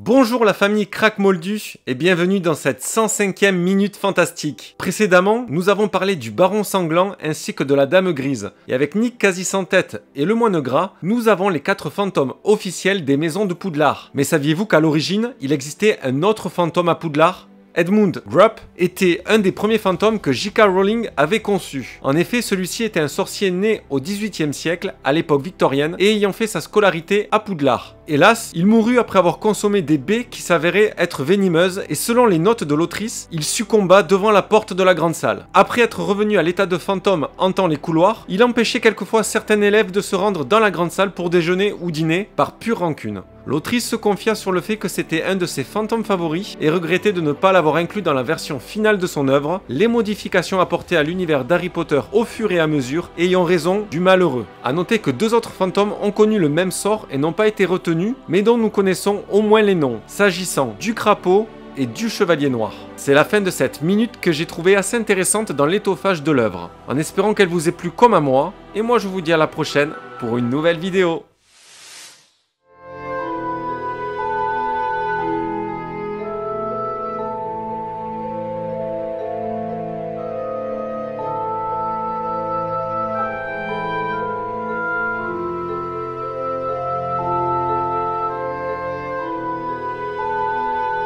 Bonjour la famille Crackmoldu et bienvenue dans cette 105e minute fantastique. Précédemment, nous avons parlé du Baron Sanglant ainsi que de la Dame Grise. Et avec Nick quasi sans tête et le Moine Gras, nous avons les 4 fantômes officiels des maisons de Poudlard. Mais saviez-vous qu'à l'origine, il existait un autre fantôme à Poudlard ? Edmund Grupp était un des premiers fantômes que J.K. Rowling avait conçu. En effet, celui-ci était un sorcier né au XVIIIe siècle, à l'époque victorienne, et ayant fait sa scolarité à Poudlard. Hélas, il mourut après avoir consommé des baies qui s'avéraient être venimeuses, et selon les notes de l'autrice, il succomba devant la porte de la grande salle. Après être revenu à l'état de fantôme hantant les couloirs, il empêchait quelquefois certains élèves de se rendre dans la grande salle pour déjeuner ou dîner, par pure rancune. L'autrice se confia sur le fait que c'était un de ses fantômes favoris et regrettait de ne pas l'avoir inclus dans la version finale de son œuvre, les modifications apportées à l'univers d'Harry Potter au fur et à mesure ayant raison du malheureux. A noter que 2 autres fantômes ont connu le même sort et n'ont pas été retenus, mais dont nous connaissons au moins les noms, s'agissant du crapaud et du chevalier noir. C'est la fin de cette minute que j'ai trouvée assez intéressante dans l'étoffage de l'œuvre, en espérant qu'elle vous ait plu comme à moi, et moi je vous dis à la prochaine pour une nouvelle vidéo.